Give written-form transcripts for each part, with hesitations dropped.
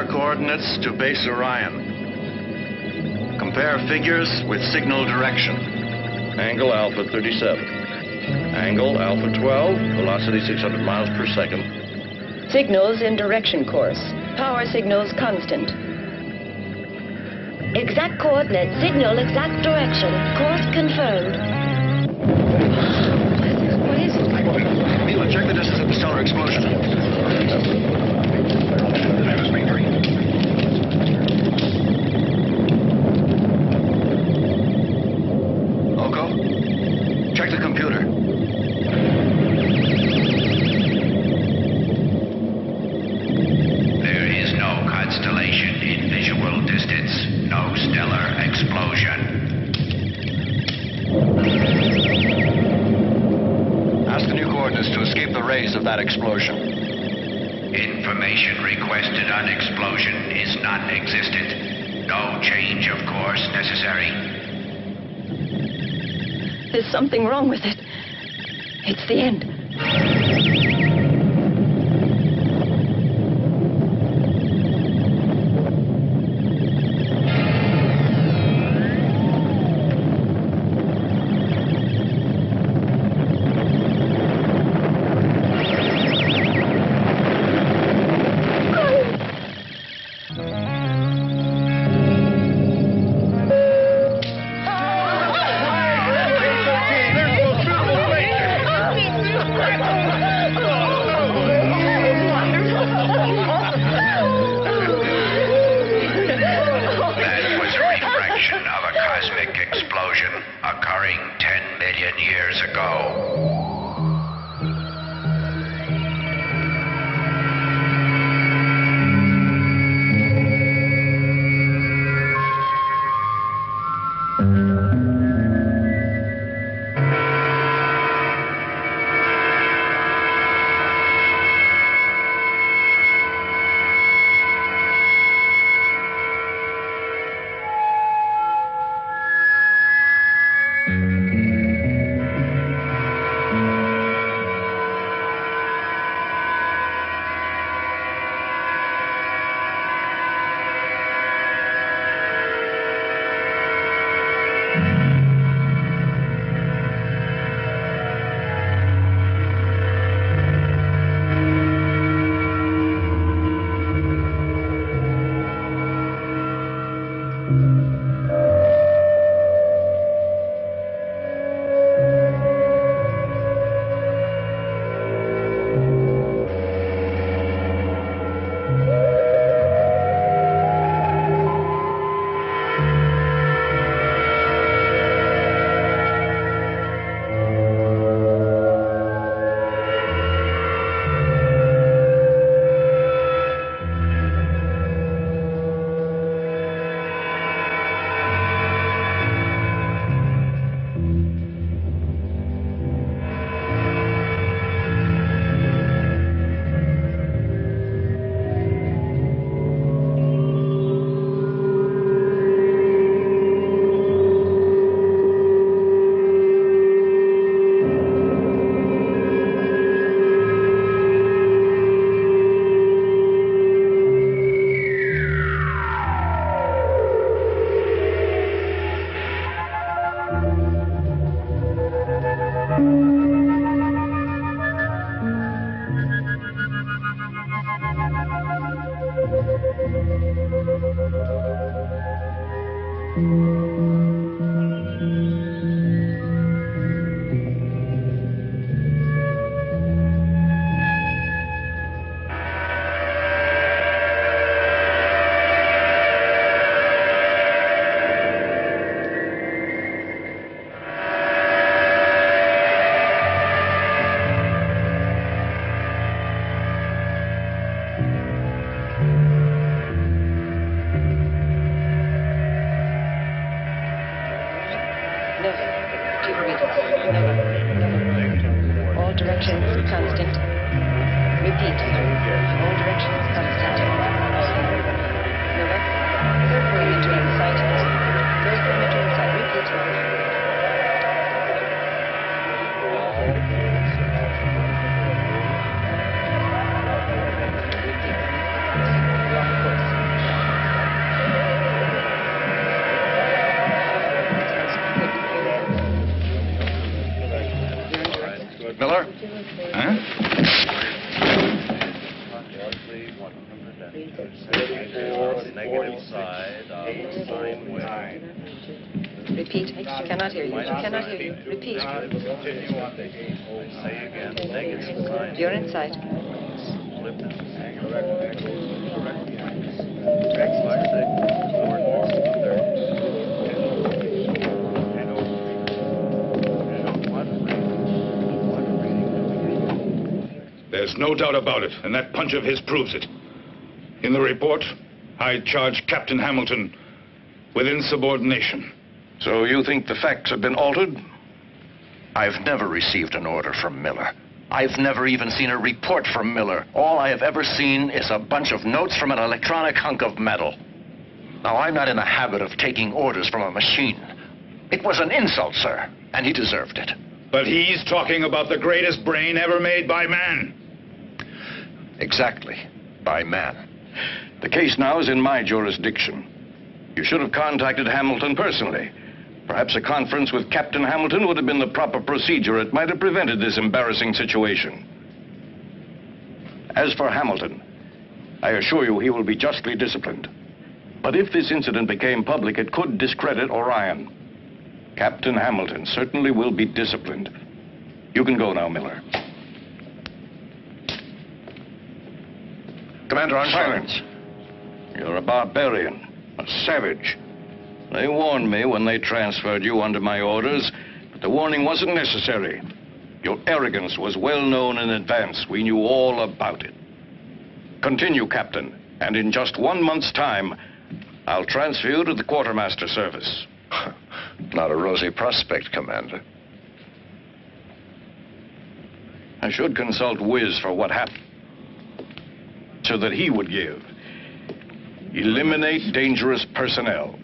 radar coordinates to base Orion. Compare figures with signal direction. Angle Alpha 37. Angle Alpha 12, velocity 600 miles per second. Signals in direction course. Power signals constant. Exact coordinates, signal, exact direction. Course confirmed. What is it? Mila, check the distance of the stellar explosion. Oko, check the computer. There is no constellation in visual distance. No stellar explosion. Ask the new coordinates to escape the rays of that explosion. Information requested on explosion is non-existent. No change of course necessary. There's something wrong with it. It's the end. That was a refraction of a cosmic explosion occurring 10 million years ago. All directions constant. Repeat. All directions constant. Nova. Third perimeter in sight. Third perimeter in sight. Repeat. Lock course. Repeat. Cannot hear you. Cannot hear you. Repeat. You're inside. There's no doubt about it, and that punch of his proves it. In the report, I charge Captain Hamilton with insubordination. So you think the facts have been altered? I've never received an order from Miller. I've never even seen a report from Miller. All I have ever seen is a bunch of notes from an electronic hunk of metal. Now, I'm not in the habit of taking orders from a machine. It was an insult, sir, and he deserved it. But he's talking about the greatest brain ever made by man. Exactly, by man. The case now is in my jurisdiction. You should have contacted Hamilton personally. Perhaps a conference with Captain Hamilton would have been the proper procedure. It might have prevented this embarrassing situation. As for Hamilton, I assure you he will be justly disciplined. But if this incident became public, it could discredit Orion. Captain Hamilton certainly will be disciplined. You can go now, Miller. Commander, on silence. You're a barbarian, a savage. They warned me when they transferred you under my orders, but the warning wasn't necessary. Your arrogance was well known in advance. We knew all about it. Continue, Captain, and in just 1 month's time, I'll transfer you to the quartermaster service. Not a rosy prospect, Commander. I should consult Wiz for what happened, so that he would give. Eliminate dangerous personnel.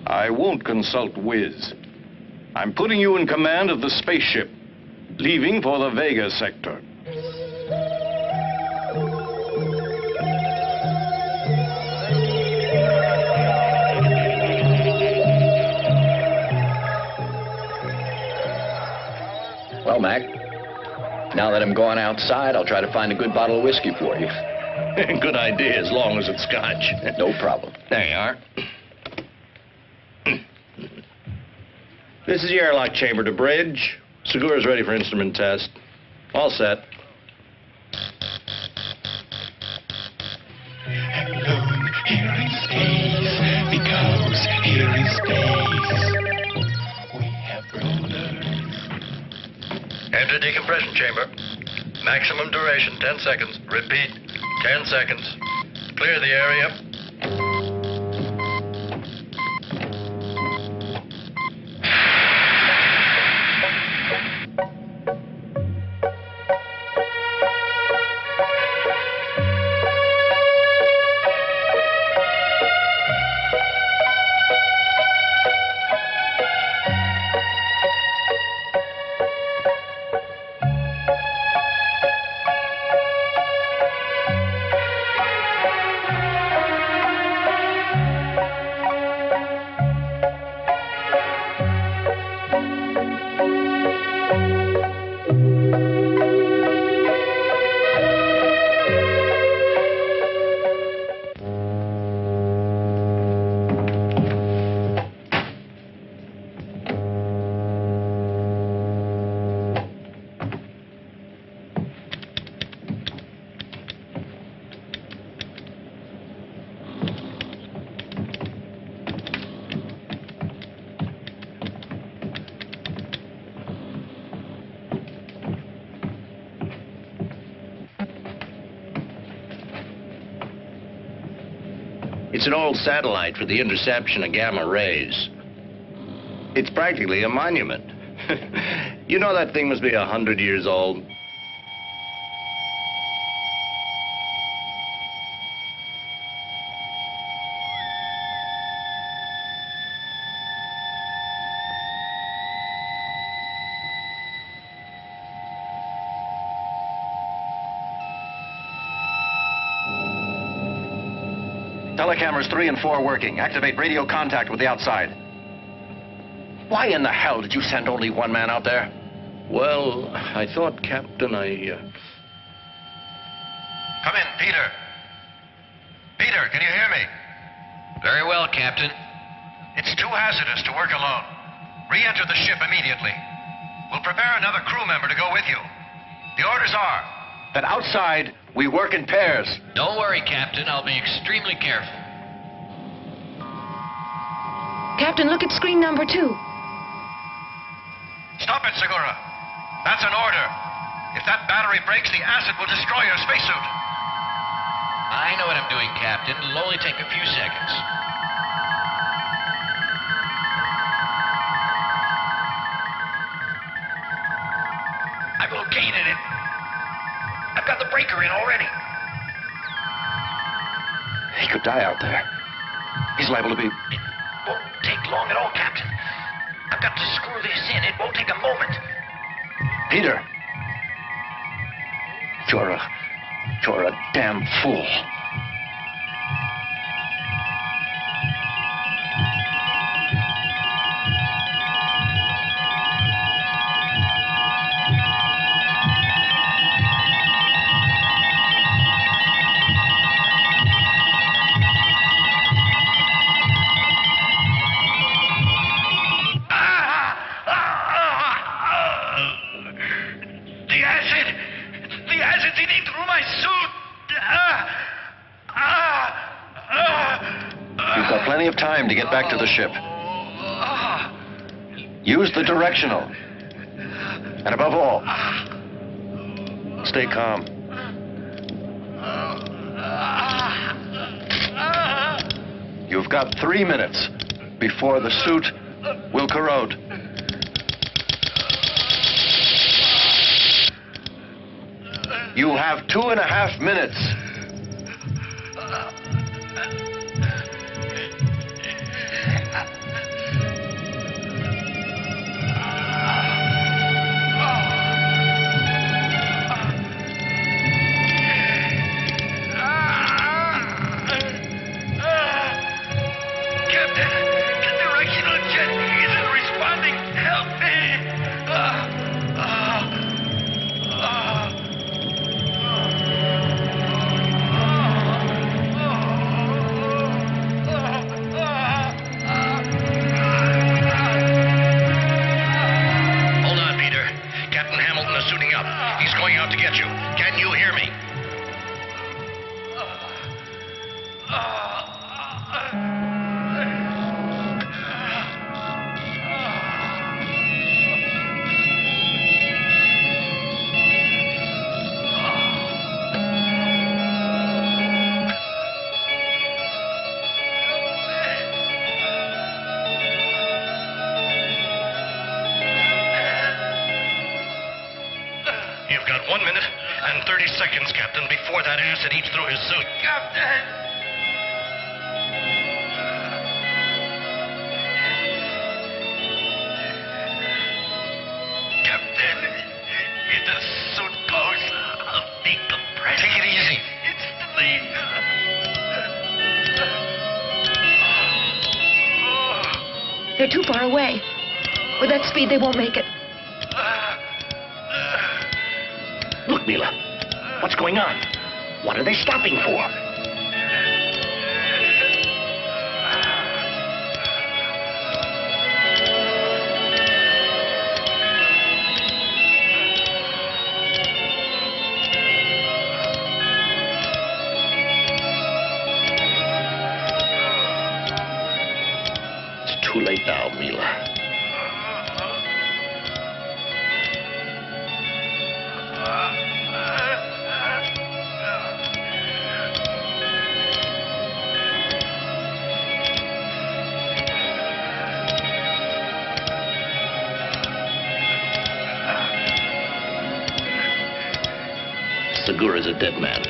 I won't consult Wiz. I'm putting you in command of the spaceship, leaving for the Vega sector. Well, Mac, now that I'm going outside, I'll try to find a good bottle of whiskey for you. Good idea, as long as it's scotch. No problem. There you are. This is the airlock chamber to bridge. Segura's ready for instrument test. All set. Alone here in space, because here in space we have rollers. Enter decompression chamber. Maximum duration, 10 seconds. Repeat, 10 seconds. Clear the area. It's an old satellite for the interception of gamma rays. It's practically a monument. You know that thing must be 100 years old. Telecameras 3 and 4 working. Activate radio contact with the outside. Why in the hell did you send only one man out there? Well, I thought, Captain, Come in, Peter. Peter, can you hear me? Very well, Captain. It's too hazardous to work alone. Re-enter the ship immediately. We'll prepare another crew member to go with you. The orders are That outside, we work in pairs. Don't worry, Captain. I'll be extremely careful. Captain, look at screen number 2. Stop it, Segura. That's an order. If that battery breaks, the acid will destroy your spacesuit. I know what I'm doing, Captain. It'll only take a few seconds. I've located it. I've got the breaker in already. He could die out there. He's liable to be... It won't take long at all, Captain. I've got to screw this in. It won't take a moment. Peter! You're a damn fool. The acid's eating through my suit. You've got plenty of time to get back to the ship. Use the directional. And above all, stay calm. You've got 3 minutes before the suit will corrode. You have 2.5 minutes. Captain, the directional jet isn't responding. Help me. Hold on, Peter. Captain Hamilton is suiting up. He's going out to get you. Can you hear me? You've got 1 minute and 30 seconds, Captain, before that acid eats through his suit. Captain! Captain, if the suit goes, I'll decompress. Take it easy. Instantly. They're too far away. With that speed, they won't make it. Look, Mila. What's going on? What are they stopping for? It's too late now, Mila. Segura's a dead man.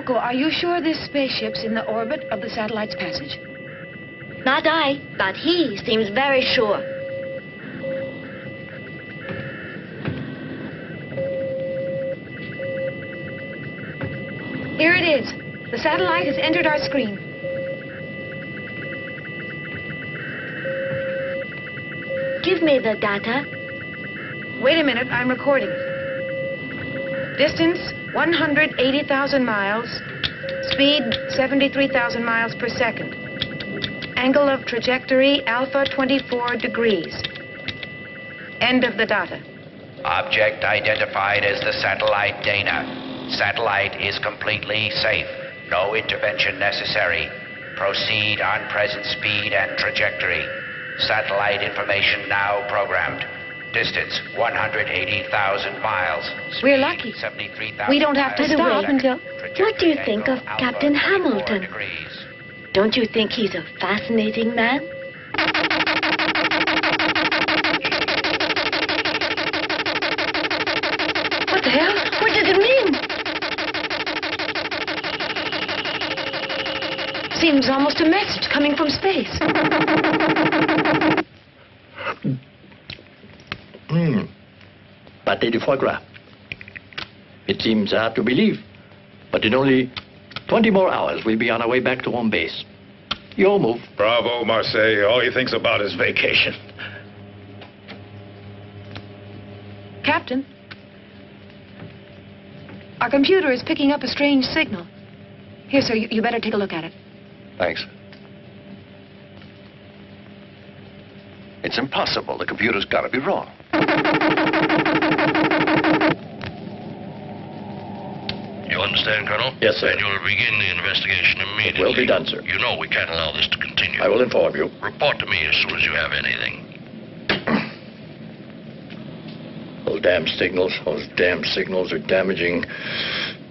Oko, are you sure this spaceship's in the orbit of the satellite's passage? Not I, but he seems very sure. Here it is. The satellite has entered our screen. Give me the data. Wait a minute, I'm recording. Distance, 180,000 miles. Speed, 73,000 miles per second. Angle of trajectory, alpha 24 degrees. End of the data. Object identified as the satellite Dana. Satellite is completely safe. No intervention necessary. Proceed on present speed and trajectory. Satellite information now programmed. Distance 180,000 miles. Speed, We're lucky. 73,000 We don't have to miles per stop second. until... What do you think of Alpha Captain 24 Hamilton? degrees. Don't you think he's a fascinating man? What the hell? What does it mean? Seems almost a message coming from space. Pâté de foie gras. It seems hard to believe, but in only 20 more hours, we'll be on our way back to home base. Your move. Bravo, Marseille. All he thinks about is vacation. Captain, our computer is picking up a strange signal. Here, sir, you better take a look at it. Thanks. It's impossible. The computer's got to be wrong. You understand, Colonel? Yes, sir. And you'll begin the investigation immediately. It will be done, sir. You know we can't allow this to continue. I will inform you. Report to me as soon as you have anything. Those damn signals are damaging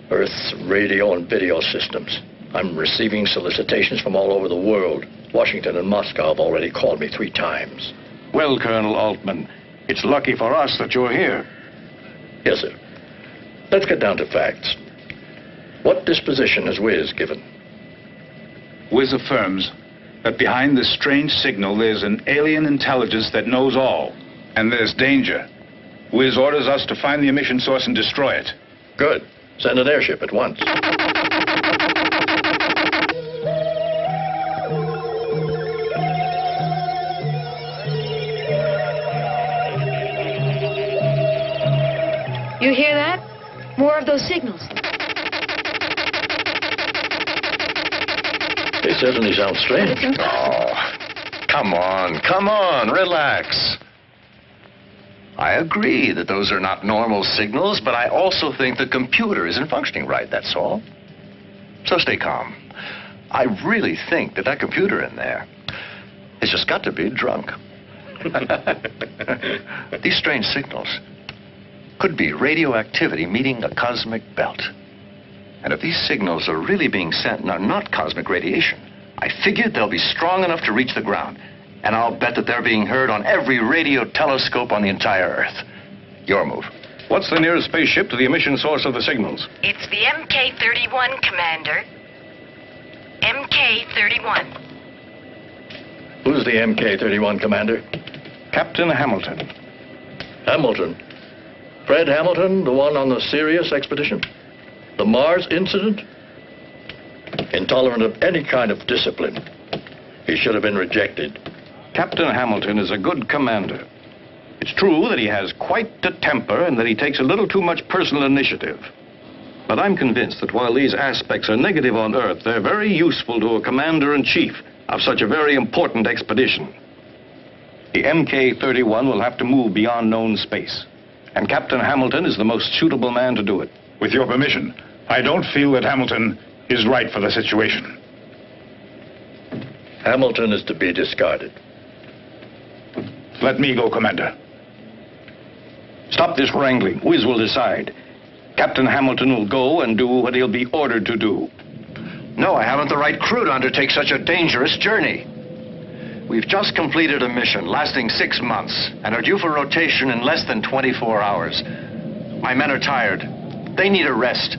Earth's radio and video systems. I'm receiving solicitations from all over the world. Washington and Moscow have already called me 3 times. Well, Colonel Altman, it's lucky for us that you're here. Yes, sir. Let's get down to facts. What disposition has Wiz given? Wiz affirms that behind this strange signal there's an alien intelligence that knows all. And there's danger. Wiz orders us to find the emission source and destroy it. Good. Send an airship at once. You hear that? More of those signals. They certainly sound strange. Oh, come on, relax. I agree that those are not normal signals, but I also think the computer isn't functioning right, that's all. So stay calm. I really think that computer in there has just got to be drunk. These strange signals could be radioactivity meeting a cosmic belt. And if these signals are really being sent and are not cosmic radiation, I figured they'll be strong enough to reach the ground. And I'll bet that they're being heard on every radio telescope on the entire Earth. Your move. What's the nearest spaceship to the emission source of the signals? It's the MK-31, Commander. MK-31. Who's the MK-31 commander? Captain Hamilton. Hamilton. Fred Hamilton, the one on the Sirius expedition? The Mars incident? Intolerant of any kind of discipline. He should have been rejected. Captain Hamilton is a good commander. It's true that he has quite a temper and that he takes a little too much personal initiative. But I'm convinced that while these aspects are negative on Earth, they're very useful to a commander-in-chief of such a very important expedition. The MK-31 will have to move beyond known space. And Captain Hamilton is the most suitable man to do it. With your permission, I don't feel that Hamilton is right for the situation. Hamilton is to be discarded. Let me go, Commander. Stop this wrangling. Wiz will decide. Captain Hamilton will go and do what he'll be ordered to do. No, I haven't the right crew to undertake such a dangerous journey. We've just completed a mission lasting 6 months and are due for rotation in less than 24 hours. My men are tired. They need a rest.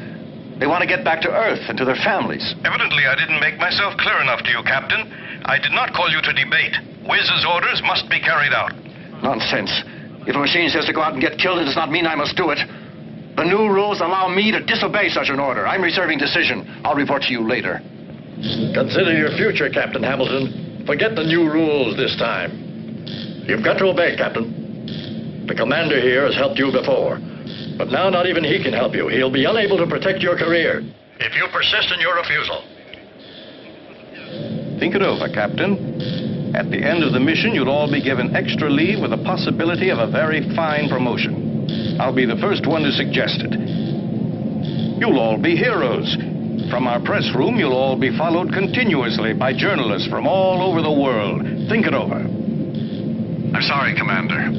They want to get back to Earth and to their families. Evidently, I didn't make myself clear enough to you, Captain. I did not call you to debate. Wiz's orders must be carried out. Nonsense. If a machine says to go out and get killed, it does not mean I must do it. The new rules allow me to disobey such an order. I'm reserving decision. I'll report to you later. Consider your future, Captain Hamilton. Forget the new rules this time. You've got to obey, Captain. The commander here has helped you before. But now not even he can help you. He'll be unable to protect your career if you persist in your refusal. Think it over, Captain. At the end of the mission, you'll all be given extra leave with the possibility of a very fine promotion. I'll be the first one to suggest it. You'll all be heroes. From our press room, you'll all be followed continuously by journalists from all over the world. Think it over. I'm sorry, Commander.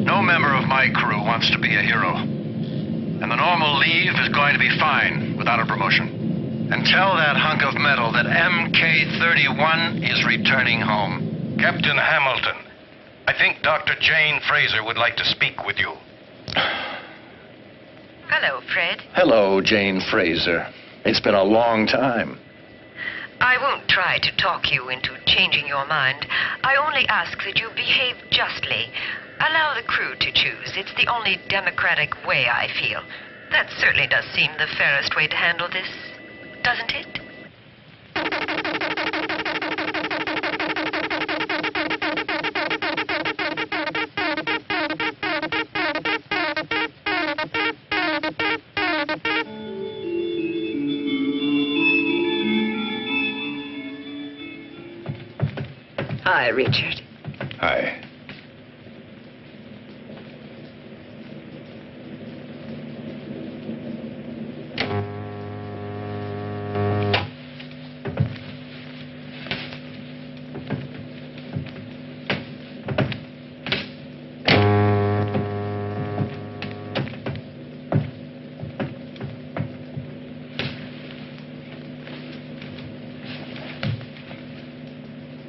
No member of my crew wants to be a hero. And the normal leave is going to be fine without a promotion. And tell that hunk of metal that MK-31 is returning home. Captain Hamilton, I think Dr. Jane Fraser would like to speak with you. Hello, Fred. Hello, Jane Fraser. It's been a long time. I won't try to talk you into changing your mind. I only ask that you behave justly. Allow the crew to choose. It's the only democratic way, I feel. That certainly does seem the fairest way to handle this, doesn't it? Hi, Richard. Hi.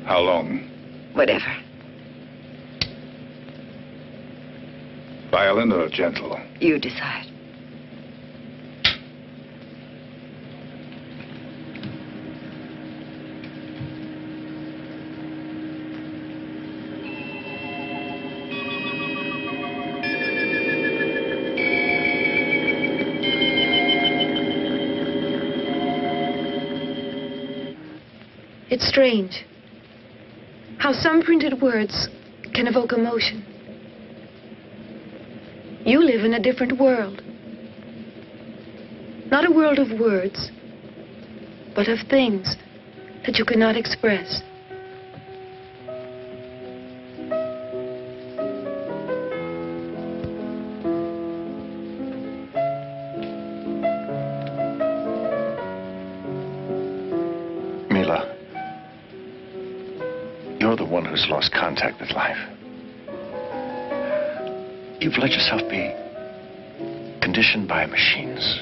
How long? Whatever. Violent or gentle? You decide. It's strange how some printed words can evoke emotion. You live in a different world. Not a world of words, but of things that you cannot express. Mila, you're the one who's lost contact with life. You've let yourself be conditioned by machines.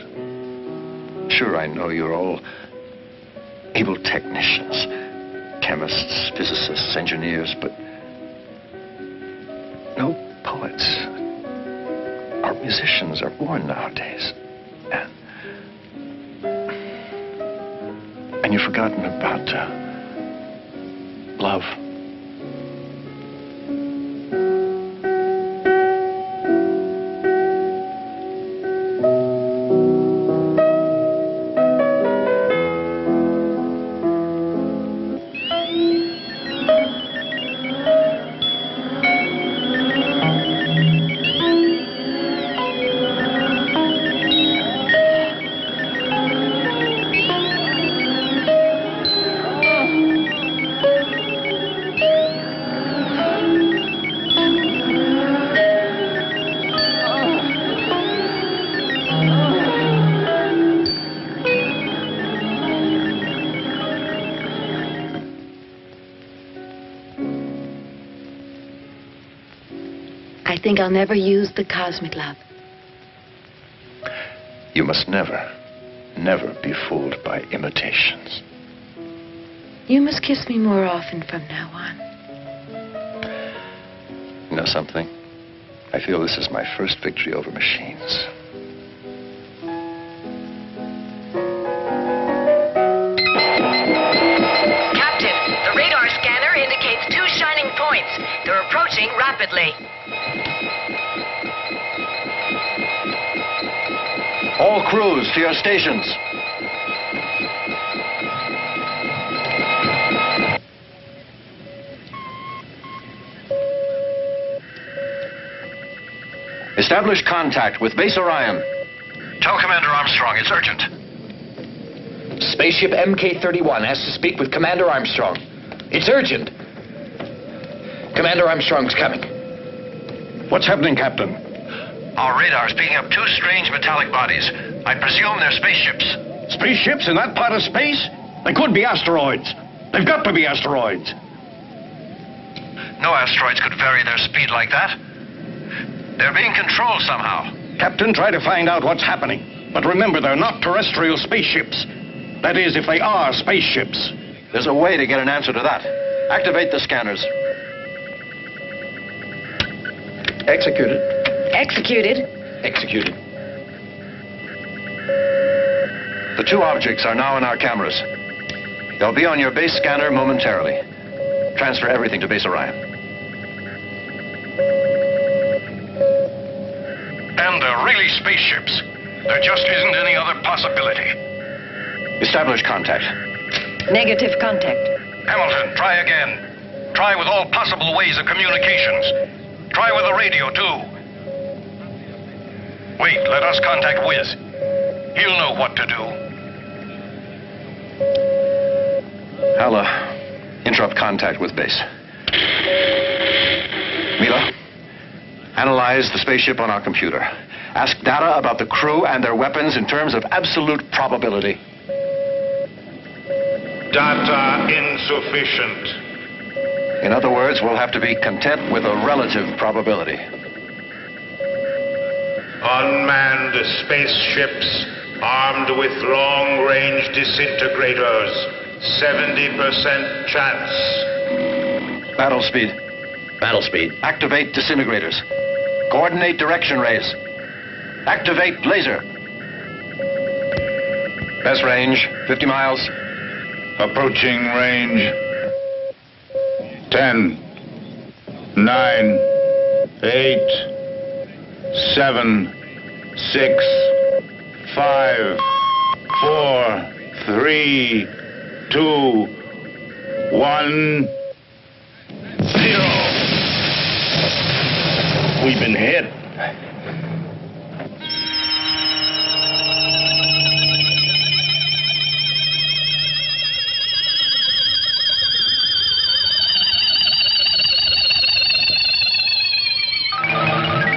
Sure, I know you're all able technicians, chemists, physicists, engineers, but no poets or musicians are born nowadays. And you've forgotten about love. I think I'll never use the cosmic love. You must never, never be fooled by imitations. You must kiss me more often from now on. You know something? I feel this is my first victory over machines. coordinates. They're approaching rapidly. All crews to your stations. Establish contact with Base Orion. Tell Commander Armstrong it's urgent. Spaceship MK-31 has to speak with Commander Armstrong. It's urgent. Commander Armstrong's coming. What's happening, Captain? Our radar's picking up two strange metallic bodies. I presume they're spaceships. Spaceships in that part of space? They could be asteroids. They've got to be asteroids. No asteroids could vary their speed like that. They're being controlled somehow. Captain, try to find out what's happening. But remember, they're not terrestrial spaceships. That is, if they are spaceships. There's a way to get an answer to that. Activate the scanners. Executed. Executed. Executed. The two objects are now in our cameras. They'll be on your base scanner momentarily. Transfer everything to Base Orion. And they're really spaceships. There just isn't any other possibility. Establish contact. Negative contact. Hamilton, try again. Try with all possible ways of communications. Try with the radio, too. Wait, let us contact Wiz. He'll know what to do. I'll, interrupt contact with base. Mila, analyze the spaceship on our computer. Ask data about the crew and their weapons in terms of absolute probability. Data insufficient. In other words, we'll have to be content with a relative probability. Unmanned spaceships armed with long-range disintegrators. 70% chance. Battle speed. Battle speed. Activate disintegrators. Coordinate direction rays. Activate laser. Best range, 50 miles. Approaching range. 10, 9, 8, 7, 6, 5, 4, 3, 2, 1, 0. We've been hit.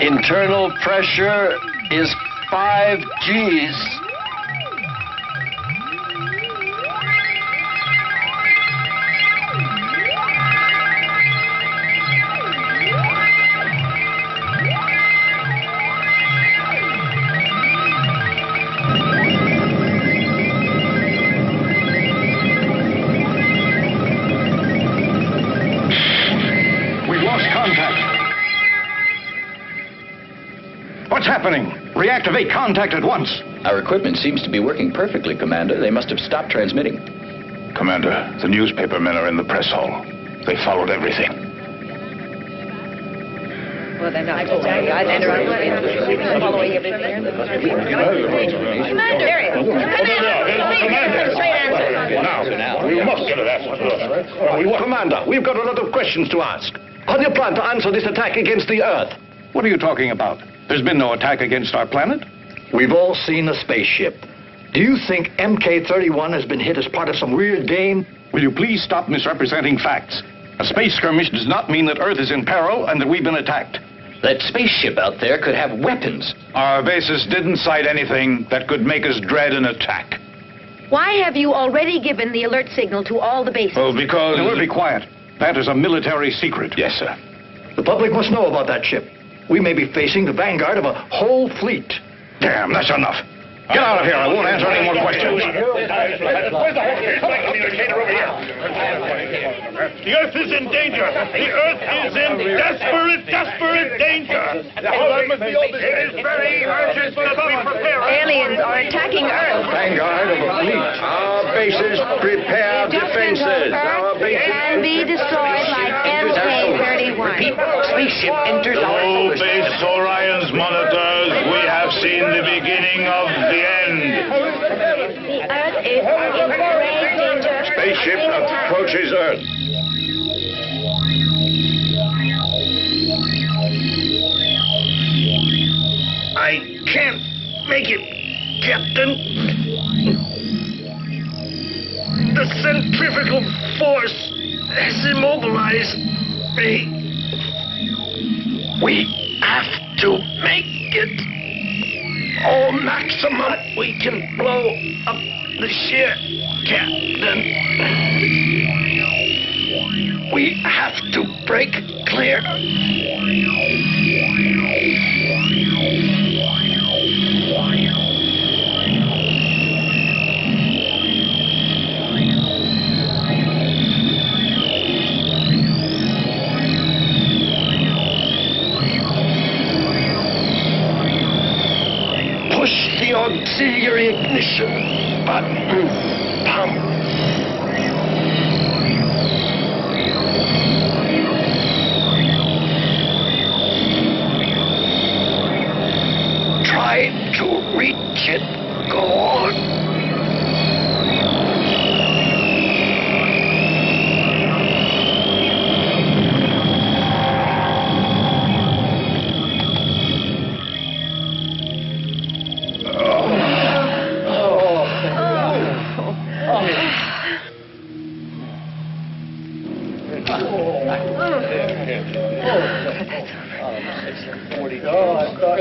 Internal pressure is 5 Gs. We've lost contact. What's happening? Reactivate contact at once. Our equipment seems to be working perfectly, Commander. They must have stopped transmitting. Commander, the newspaper men are in the press hall. They followed everything. Well, then I following everything. Commander, there he is. Now, we must get an answer. Commander, we've got a lot of questions to ask. How do you plan to answer this attack against the Earth? What are you talking about? There's been no attack against our planet. We've all seen the spaceship. Do you think MK-31 has been hit as part of some weird game? Will you please stop misrepresenting facts? A space skirmish does not mean that Earth is in peril and that we've been attacked. That spaceship out there could have weapons. Our bases didn't cite anything that could make us dread an attack. Why have you already given the alert signal to all the bases? Well, because... Now, we'll be quiet. That is a military secret. Yes, sir. The public must know about that ship. We may be facing the vanguard of a whole fleet. Damn, that's enough. Get out of here. I won't answer any more questions. The Earth is in danger. The Earth is in desperate danger. It is very urgent that we prepare. Aliens are attacking Earth. Vanguard of a fleet. Our bases prepare defenses. Our bases Can be destroyed like MK-31. Spaceship enters our solar system. Base Orion's monitors, we have seen the beginning of the end. The Earth is in grave danger. spaceship approaches Earth. I can't make it, Captain. The centrifugal force has immobilized me. We have to make it all maximum we can blow up the ship, Captain. We have to break clear. Push the auxiliary ignition button. Pump. Try to reach it. Go on.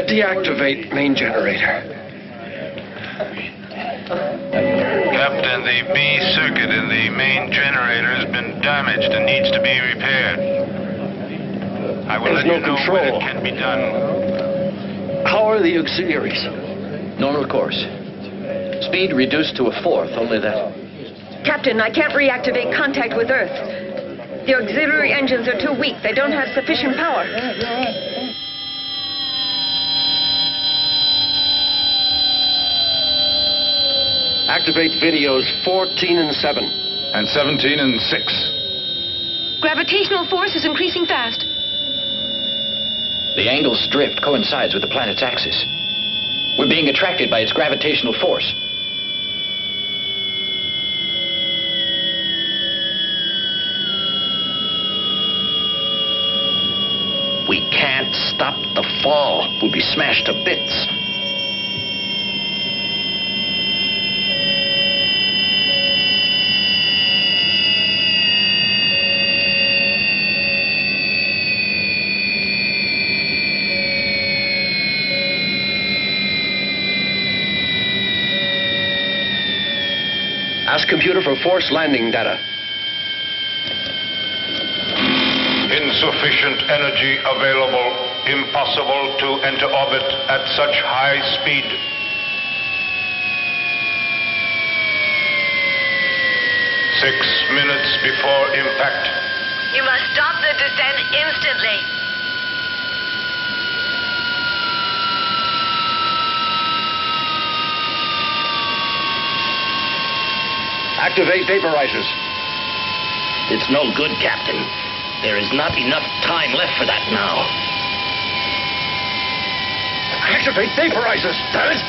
Deactivate main generator. Captain, the B circuit in the main generator has been damaged and needs to be repaired. I will let you know when it can be done. How are the auxiliaries? Normal course. Speed reduced to a fourth, only that. Captain, I can't reactivate contact with Earth. The auxiliary engines are too weak. They don't have sufficient power. Activate videos 14 and 7. And 17 and 6. Gravitational force is increasing fast. The angle's drift coincides with the planet's axis. We're being attracted by its gravitational force. We can't stop the fall. We'll be smashed to bits. Ask computer for force landing data. Insufficient energy available. Impossible to enter orbit at such high speed. Six minutes before impact. You must stop the descent instantly. Activate vaporizers. It's no good, Captain. There is not enough time left for that now. Activate vaporizers. Damn it!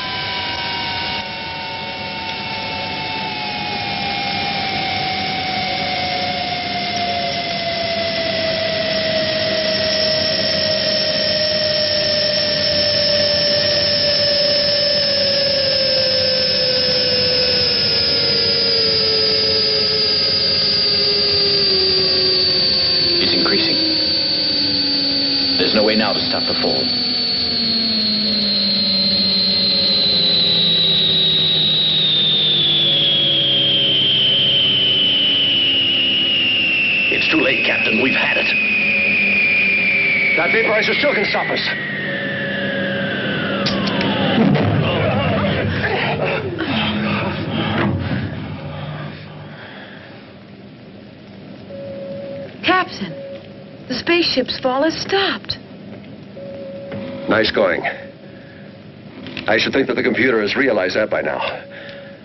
It's increasing. There's no way now to stop the fall. It's too late, Captain. We've had it. That vaporizer still can stop us. Captain, the spaceship's fall has stopped. Nice going. I should think that the computer has realized that by now.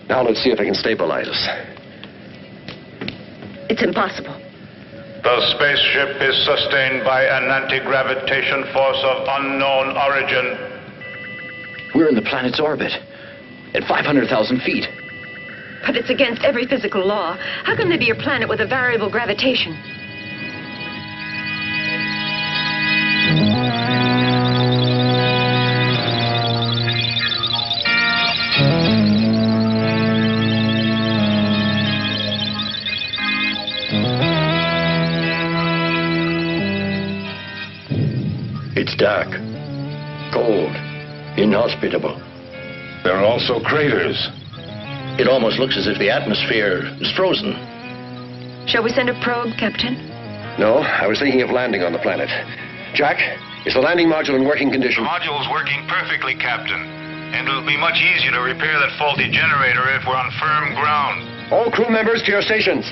Now let's see if it can stabilize us. It's impossible. The spaceship is sustained by an anti-gravitation force of unknown origin. We're in the planet's orbit, at 500,000 feet. But it's against every physical law. How can there be a planet with a variable gravitation? It's dark, cold, inhospitable. There are also craters. It almost looks as if the atmosphere is frozen. Shall we send a probe, Captain? No, I was thinking of landing on the planet. Jack, is the landing module in working condition? The module's working perfectly, Captain. And it'll be much easier to repair that faulty generator if we're on firm ground. All crew members to your stations.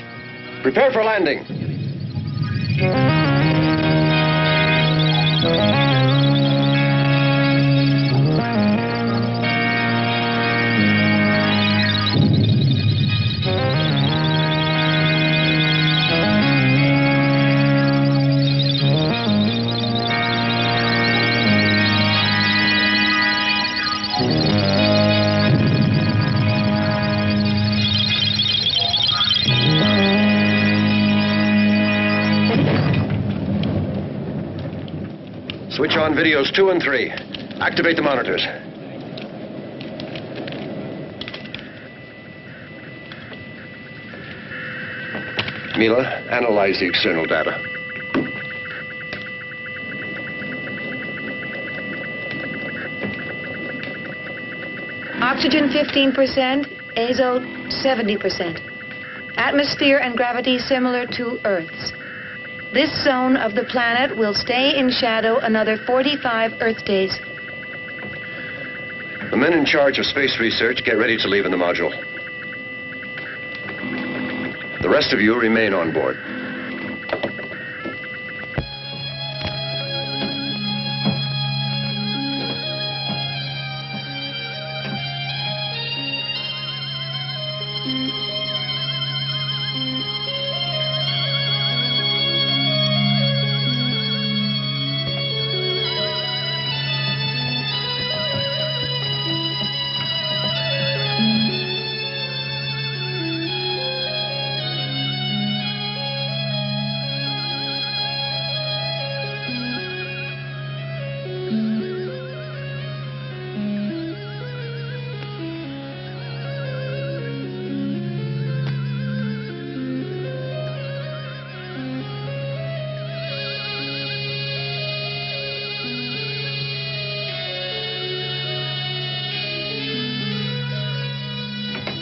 Prepare for landing. Switch on videos 2 and 3. Activate the monitors. Mila, analyze the external data. Oxygen 15%, azote 70%. Atmosphere and gravity similar to Earth's. This zone of the planet will stay in shadow another 45 Earth days. The men in charge of space research get ready to leave in the module. The rest of you remain on board.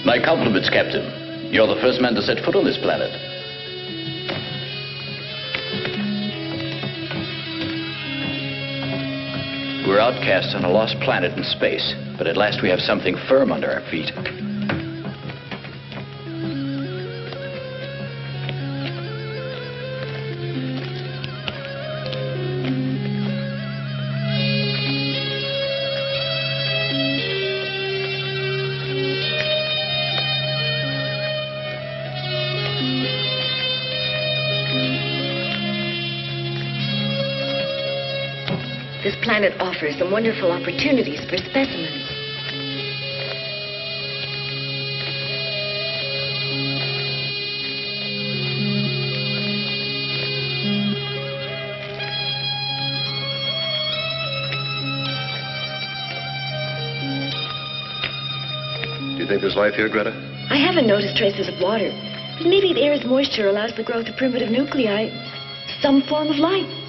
My compliments, Captain. You're the first man to set foot on this planet. We're outcasts on a lost planet in space, but at last we have something firm under our feet. This planet offers some wonderful opportunities for specimens. Do you think there's life here, Greta? I haven't noticed traces of water, but maybe the air's moisture allows the growth of primitive nuclei, some form of life.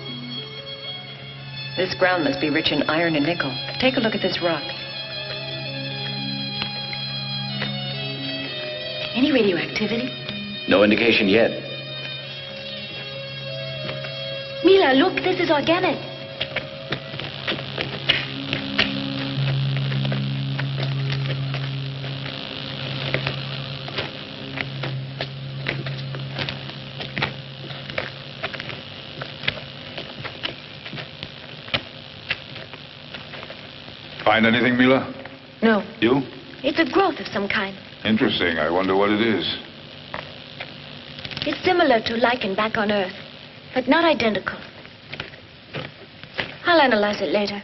This ground must be rich in iron and nickel. Take a look at this rock. Any radioactivity? No indication yet. Mila, look, this is organic. Find anything, Mila? No. You? It's a growth of some kind. Interesting. I wonder what it is. It's similar to lichen back on Earth, but not identical. I'll analyze it later.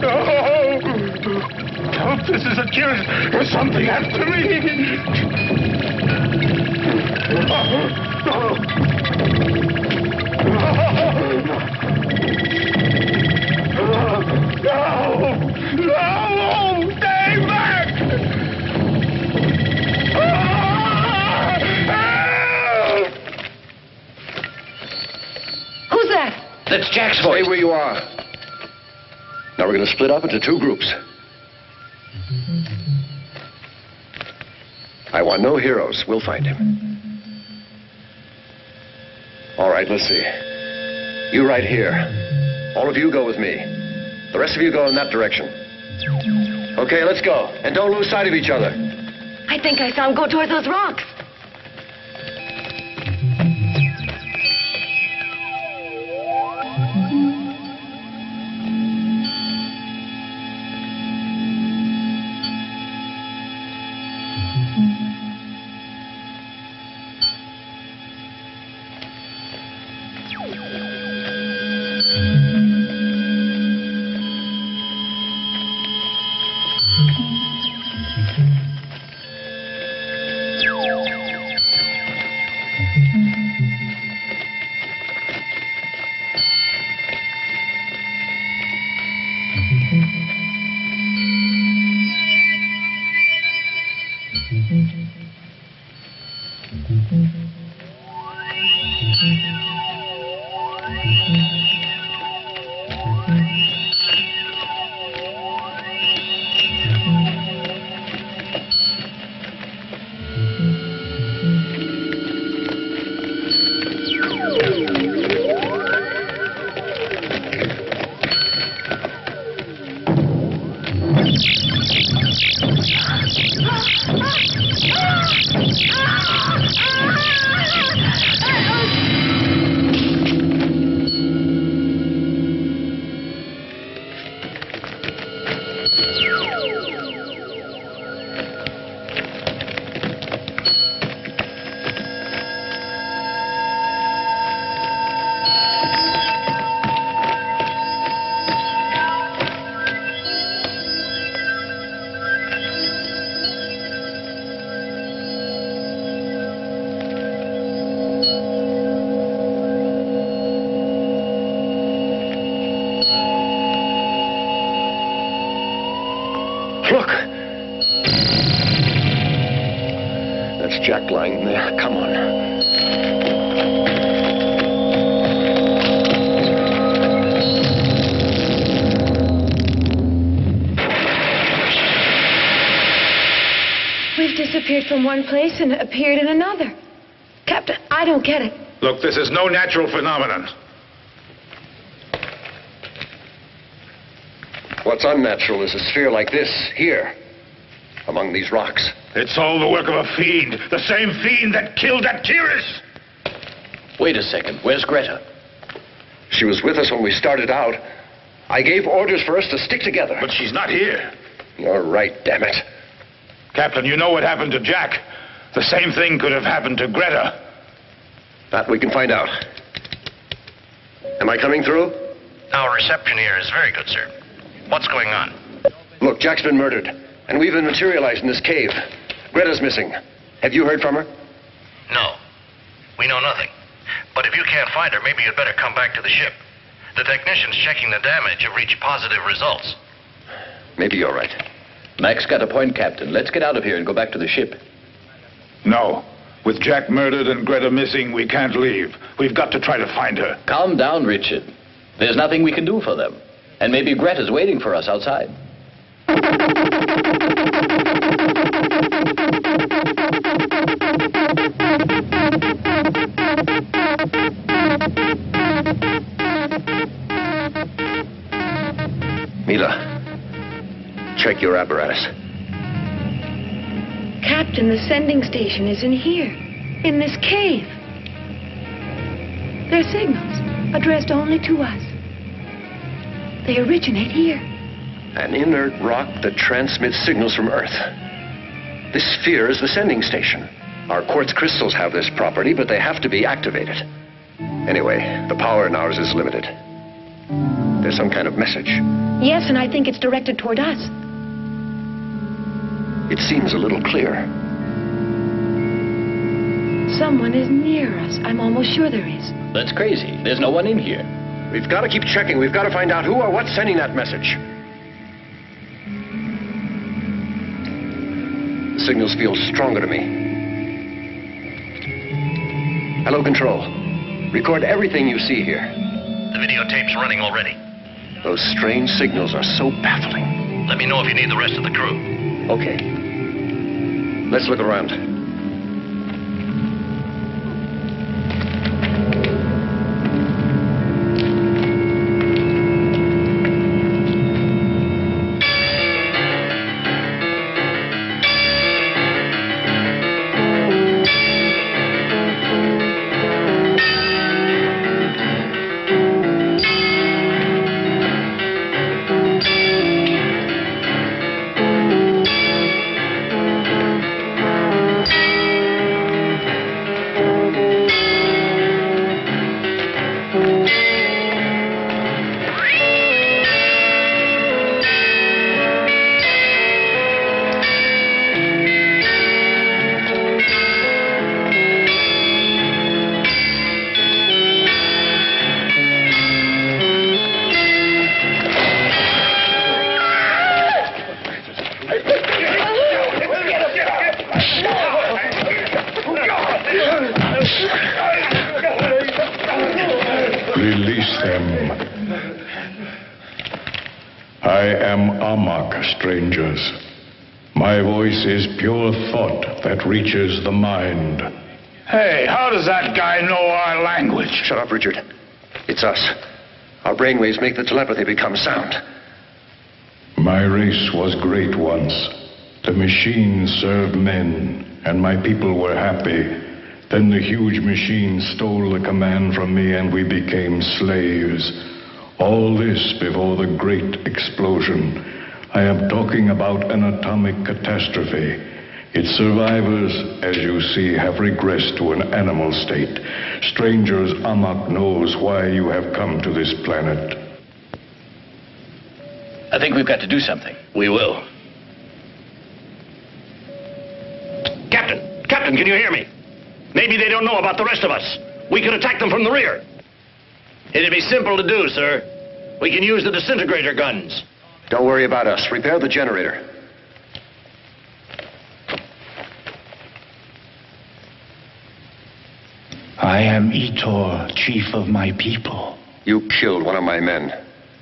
No, this is a cure. There's something after me. No! Stay back! Who's that? That's Jack's voice. Stay where you are. Now we're going to split up into 2 groups. I want no heroes. We'll find him. All right, let's see. You right here. All of you go with me. The rest of you go in that direction. Okay, let's go. And don't lose sight of each other. I think I saw him go toward those rocks. Look! That's Jack lying there. Come on. We've disappeared from one place and appeared in another. Captain, I don't get it. Look, this is no natural phenomenon. What's unnatural is a sphere like this, here, among these rocks. It's all the work of a fiend. The same fiend that killed Atkiris. Wait a second. Where's Greta? She was with us when we started out. I gave orders for us to stick together. But she's not here. You're right, damn it. Captain, you know what happened to Jack. The same thing could have happened to Greta. That we can find out. Am I coming through? Our reception here is very good, sir. What's going on? Look, Jack's been murdered, and we've been materialized in this cave. Greta's missing. Have you heard from her? No. We know nothing. But if you can't find her, maybe you'd better come back to the ship. The technicians checking the damage have reached positive results. Maybe you're right. Mac's got a point, Captain. Let's get out of here and go back to the ship. No. With Jack murdered and Greta missing, we can't leave. We've got to try to find her. Calm down, Richard. There's nothing we can do for them. And maybe Greta's waiting for us outside. Mila, check your apparatus. Captain, the sending station is in here, in this cave. They're signals addressed only to us. They originate here. An inert rock that transmits signals from Earth. This sphere is the sending station. Our quartz crystals have this property, but they have to be activated. Anyway, the power in ours is limited. There's some kind of message. Yes, and I think it's directed toward us. It seems a little clear. Someone is near us. I'm almost sure there is. That's crazy. There's no one in here. We've got to keep checking. We've got to find out who or what's sending that message. The signals feel stronger to me. Hello, Control. Record everything you see here. The videotape's running already. Those strange signals are so baffling. Let me know if you need the rest of the crew. Okay. Let's look around. Release them. I am Amok, strangers. My voice is pure thought that reaches the mind. Hey, how does that guy know our language? Shut up, Richard. It's us. Our brainwaves make the telepathy become sound. My race was great once. The machines served men, and my people were happy. Then the huge machine stole the command from me, and we became slaves. All this before the great explosion. I am talking about an atomic catastrophe. Its survivors, as you see, have regressed to an animal state. Strangers, Amok knows why you have come to this planet. I think we've got to do something. We will. Captain, can you hear me? Maybe they don't know about the rest of us. We could attack them from the rear. It'd be simple to do, sir. We can use the disintegrator guns. Don't worry about us. Repair the generator. I am Etor, chief of my people. You killed one of my men.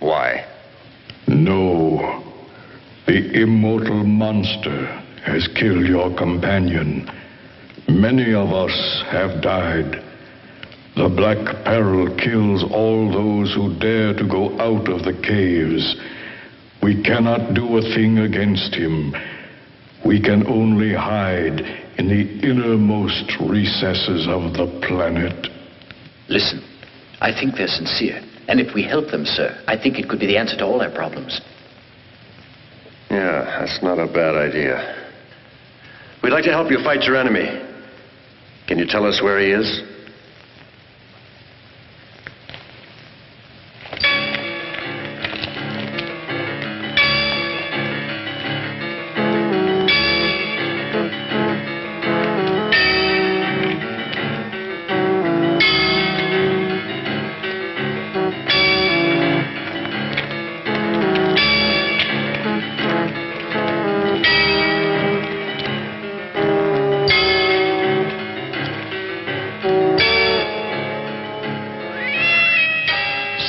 Why? No. The immortal monster has killed your companion. Many of us have died. The Black Peril kills all those who dare to go out of the caves. We cannot do a thing against him. We can only hide in the innermost recesses of the planet. Listen, I think they're sincere. And if we help them, sir, I think it could be the answer to all their problems. Yeah, that's not a bad idea. We'd like to help you fight your enemy. Can you tell us where he is?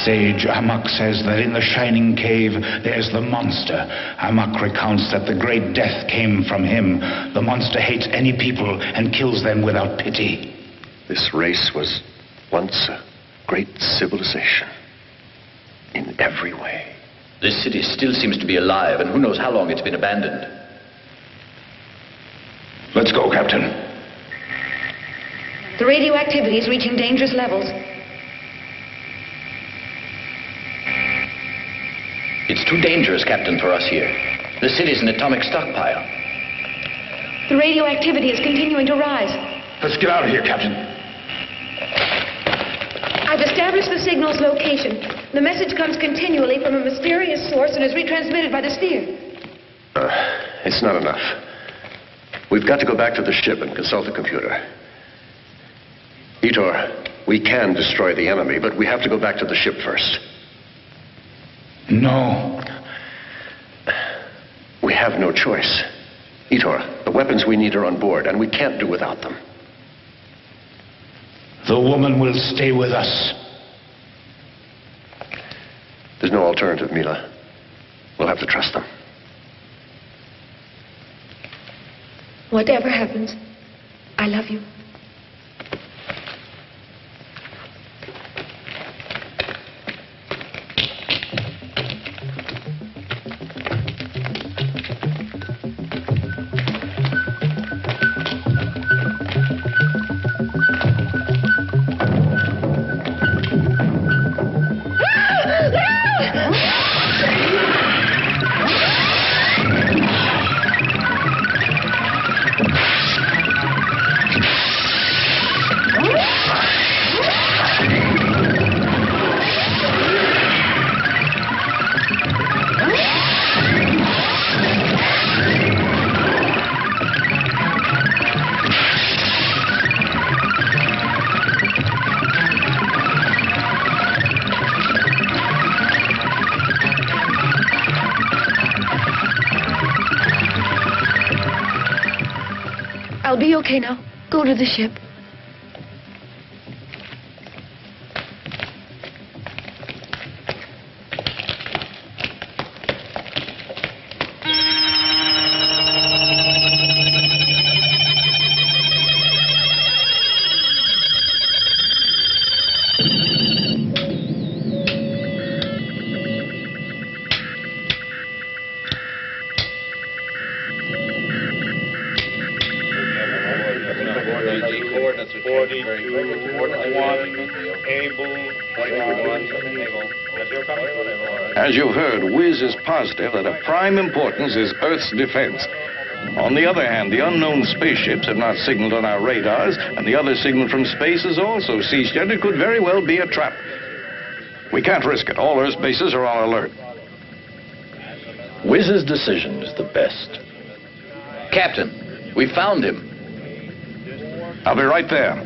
Sage Amok says that in the Shining Cave there's the monster. Amok recounts that the great death came from him. The monster hates any people and kills them without pity. This race was once a great civilization. In every way. This city still seems to be alive, and who knows how long it's been abandoned. Let's go, Captain. The radioactivity is reaching dangerous levels. It's too dangerous, Captain, for us here. The city's an atomic stockpile. The radioactivity is continuing to rise. Let's get out of here, Captain. I've established the signal's location. The message comes continually from a mysterious source and is retransmitted by the sphere. It's not enough. We've got to go back to the ship and consult the computer. Etor, we can destroy the enemy, but we have to go back to the ship first. No. We have no choice. Etor, the weapons we need are on board, and we can't do without them. The woman will stay with us. There's no alternative, Mila. We'll have to trust them. Whatever happens, I love you. I'll be okay now. Go to the ship. As you've heard, Wiz is positive that of prime importance is Earth's defense. On the other hand, the unknown spaceships have not signaled on our radars, and the other signal from space has also ceased yet. It could very well be a trap. We can't risk it. All Earth's bases are on alert. Wiz's decision is the best. Captain, we found him. I'll be right there.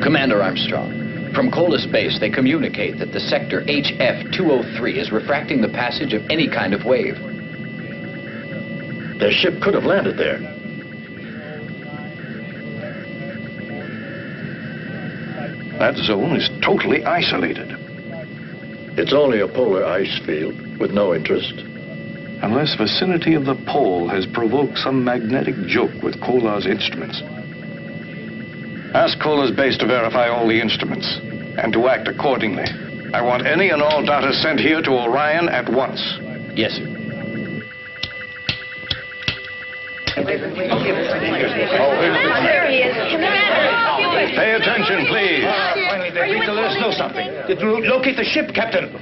Commander Armstrong, from Colas Base, they communicate that the sector HF-203 is refracting the passage of any kind of wave. Their ship could have landed there. That zone is totally isolated. It's only a polar ice field with no interest. Unless vicinity of the pole has provoked some magnetic joke with Kola's instruments. Ask Kola's base to verify all the instruments and to act accordingly. I want any and all data sent here to Orion at once. Yes, sir. There he is. Commander! Pay attention, please. Finally, they agreed to let us know something. Did you locate the ship, Captain?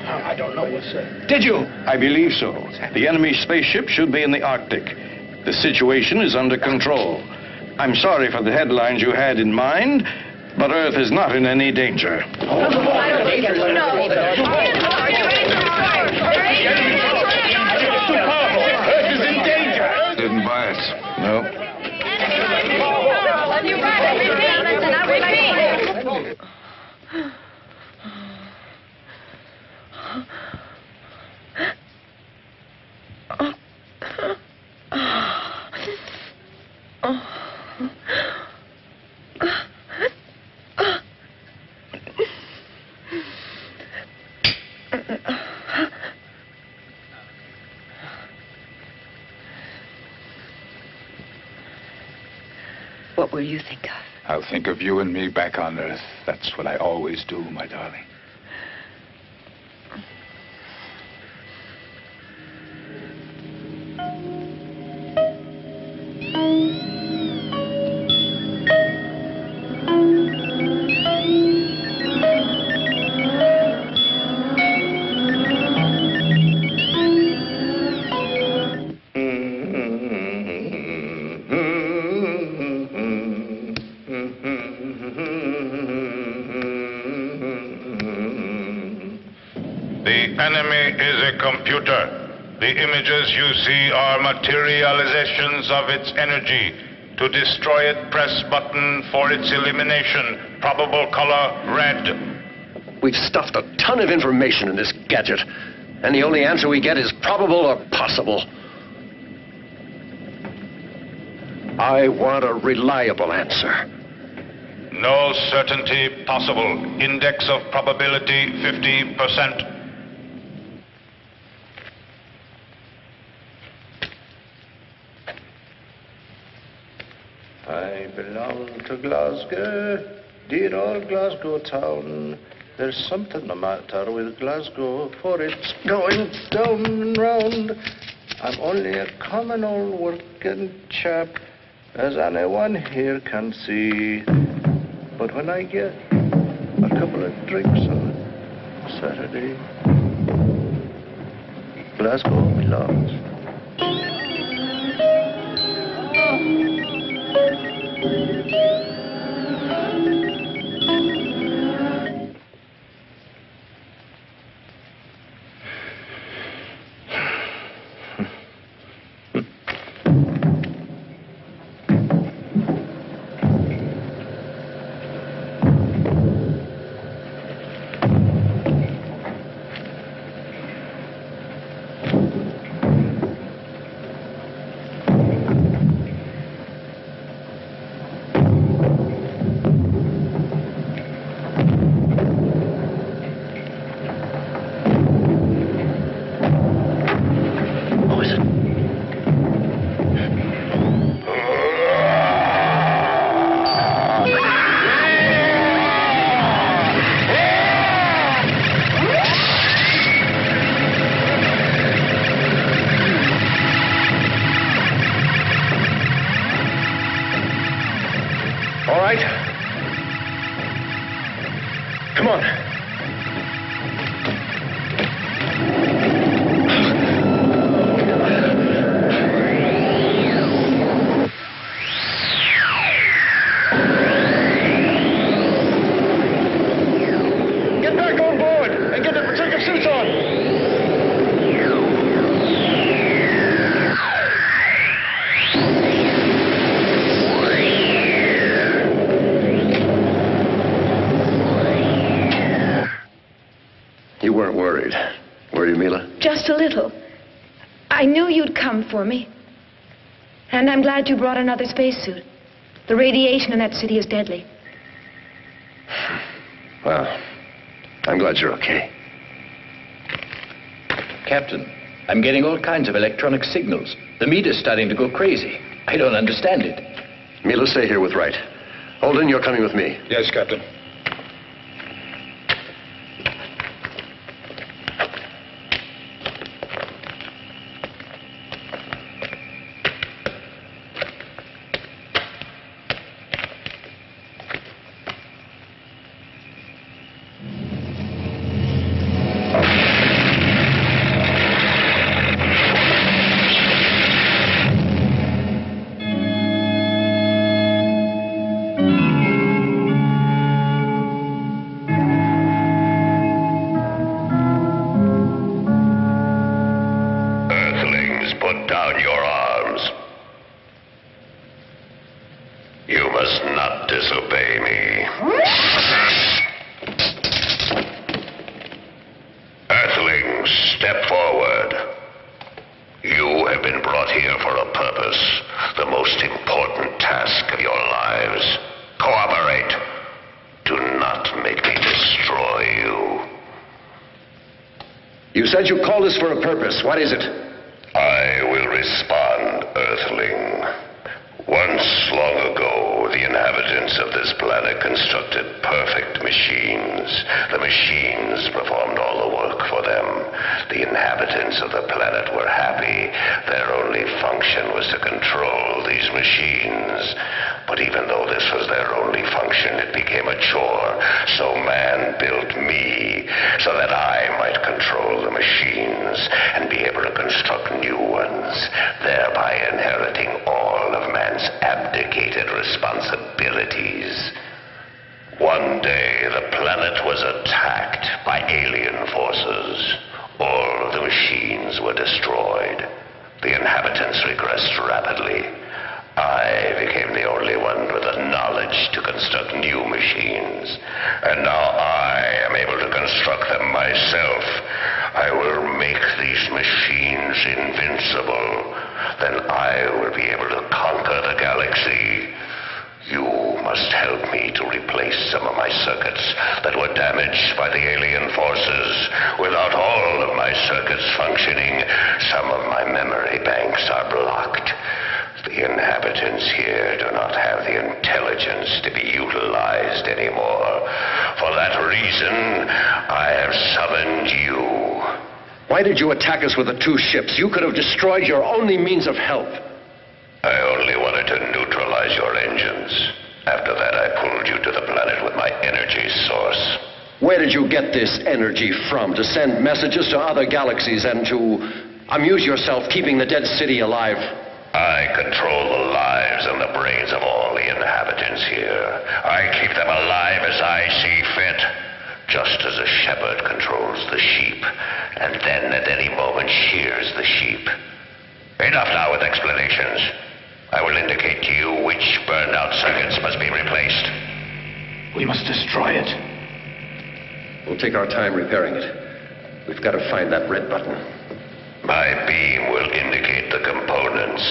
I don't know, sir. Did you? I believe so. The enemy spaceship should be in the Arctic. The situation is under control. I'm sorry for the headlines you had in mind, but Earth is not in any danger. Earth is in danger. Didn't buy it. No. What will you think of? I'll think of you and me back on Earth. That's what I always do, my darling. The images you see are materializations of its energy. To destroy it, press button for its elimination. Probable color, red. We've stuffed a ton of information in this gadget. And the only answer we get is probable or possible. I want a reliable answer. No certainty possible. Index of probability 50%. I belong to Glasgow, dear old Glasgow town. There's something the matter with Glasgow, for it's going down and round. I'm only a common old working chap, as anyone here can see. But when I get a couple of drinks on Saturday, Glasgow belongs. Come on. Get back on board and get the protective suits on. You weren't worried, were you, Mila? Just a little. I knew you'd come for me. And I'm glad you brought another spacesuit. The radiation in that city is deadly. Well, I'm glad you're okay. Captain, I'm getting all kinds of electronic signals. The meter's starting to go crazy. I don't understand it. Mila, stay here with Wright. Holden, you're coming with me. Yes, Captain. You said you called us for a purpose. What is it? I will respond, Earthling. Once long ago, the inhabitants of this planet constructed perfect machines. The machines performed all the work for them. The inhabitants of the planet were happy. Their only function was to control these machines. But even though this was their only function, it became a chore. So man built me so that I might control the machines and be able to construct new ones, thereby inheriting all of man's abdicated responsibilities. One day, the planet was attacked by alien forces. All of the machines were destroyed. The inhabitants regressed rapidly. I became the only one with the knowledge to construct new machines. And now I am able to construct them myself. I will make these machines invincible. Then I will be able to conquer the galaxy. You must help me to replace some of my circuits that were damaged by the alien forces. Without all of my circuits functioning, some of my memory banks are blocked. The inhabitants here do not have the intelligence to be utilized anymore. For that reason, I have summoned you. Why did you attack us with the 2 ships? You could have destroyed your only means of help. I only wanted to neutralize your engines. After that, I pulled you to the planet with my energy source. Where did you get this energy from? To send messages to other galaxies and to amuse yourself keeping the dead city alive? I control the lives and the brains of all the inhabitants here. I keep them alive as I see fit, just as a shepherd controls the sheep, and then at any moment shears the sheep. Enough now with explanations. I will indicate to you which burned-out circuits must be replaced. We must destroy it. We'll take our time repairing it. We've got to find that red button. My beam will indicate the components,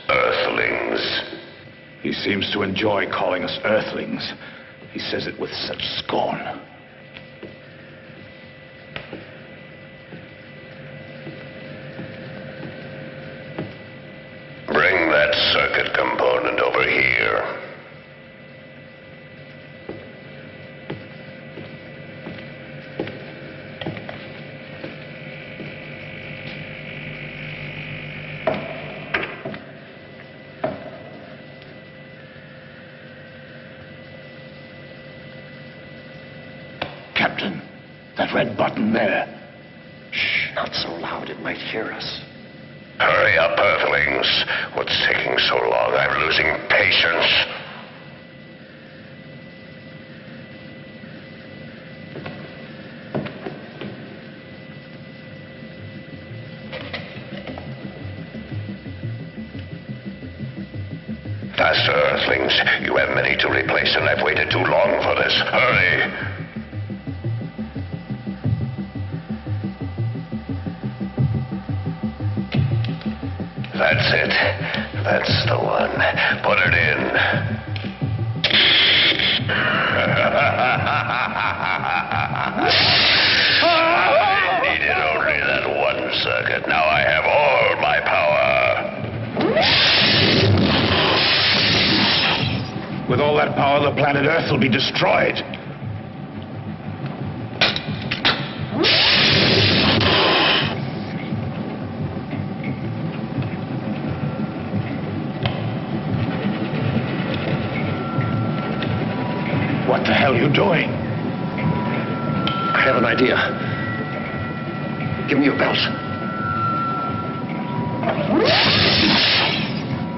Earthlings. He seems to enjoy calling us Earthlings. He says it with such scorn. Bring that circuit component over here. Captain, that red button there. Shh, not so loud, it might hear us. Hurry up, Earthlings. What's taking so long? I'm losing patience. Faster, Earthlings. You have many to replace, and I've waited too long for this. Hurry! That's it. That's the one. Put it in. I needed only that one circuit. Now I have all my power. With all that power, the planet Earth will be destroyed. What the hell are you doing? I have an idea. Give me your belt.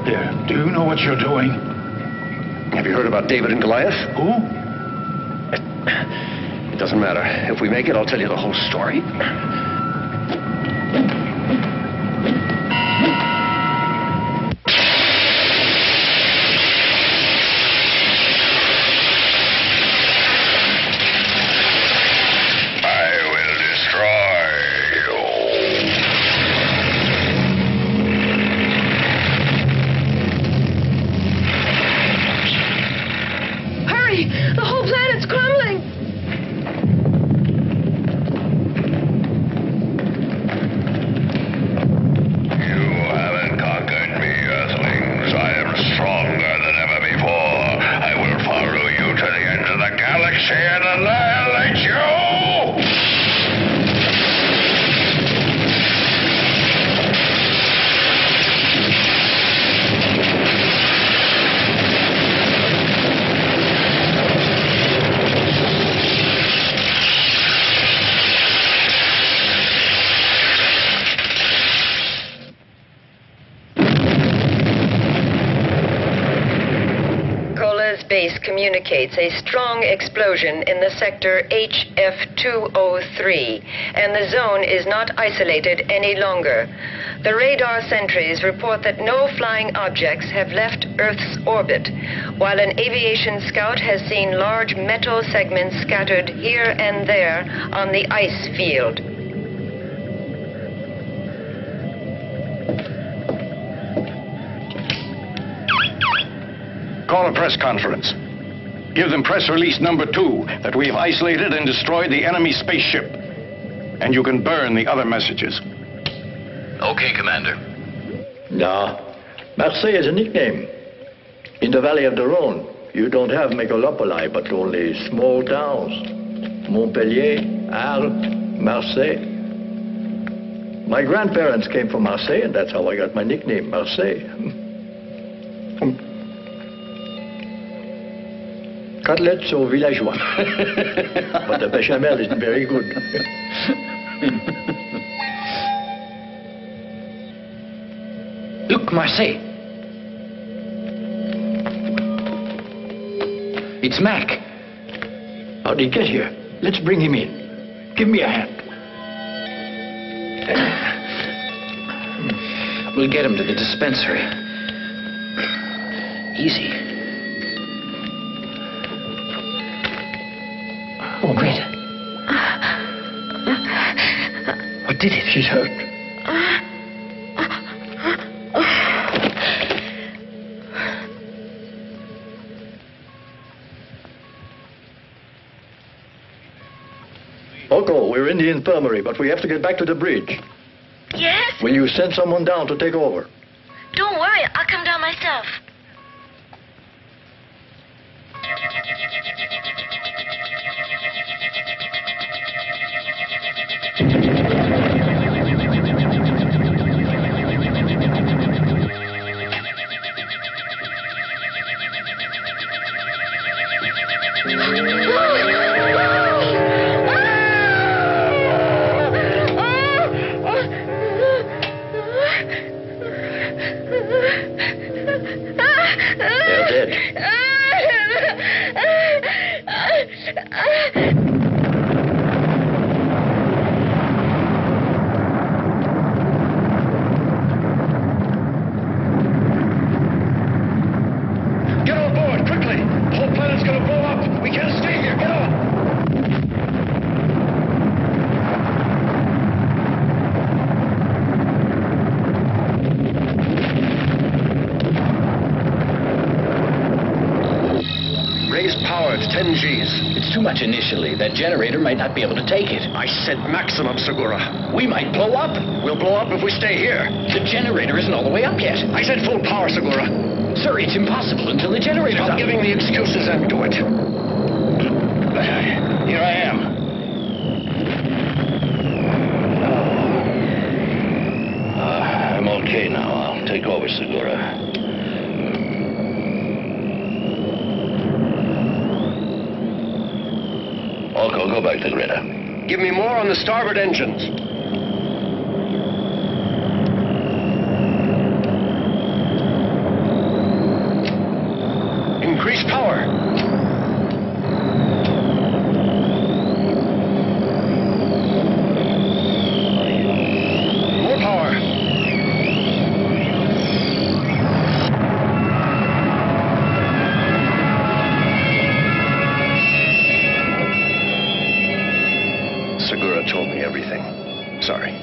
Here, do you know what you're doing? Have you heard about David and Goliath? Who? It doesn't matter. If we make it, I'll tell you the whole story. The whole planet's crumbling! You haven't conquered me, Earthlings. I am stronger than ever before. I will follow you to the end of the galaxy and annihilate you! Base communicates a strong explosion in the sector HF203, and the zone is not isolated any longer. The radar sentries report that no flying objects have left Earth's orbit, while an aviation scout has seen large metal segments scattered here and there on the ice field. Call a press conference. Give them press release number 2, that we've isolated and destroyed the enemy spaceship. And you can burn the other messages. Okay, Commander. Nah, Marseille is a nickname. In the Valley of the Rhone, you don't have megalopoli, but only small towns. Montpellier, Arles, Marseille. My grandparents came from Marseille, and that's how I got my nickname, Marseille. Cutlets au villageois. But the bechamel isn't very good. Look, Marseille. It's Mac. How'd he get here? Let's bring him in. Give me a hand. We'll get him to the dispensary. Easy. Oh, Greta. What did it? She's hurt. Oko, we're in the infirmary, but we have to get back to the bridge. Yes? Will you send someone down to take over? Don't worry, I'll come down myself. Initially, that generator might not be able to take it. I said maximum, Segura. We might blow up. We'll blow up if we stay here. The generator isn't all the way up yet. I said full power, Segura. Sir, it's impossible until the generator's Stop up. giving me excuses and do it. Here I am. I'm okay now. I'll take over, Segura. Oko, go back to Greta. Give me more on the starboard engines. Increase power. More power. Segura told me everything. Sorry.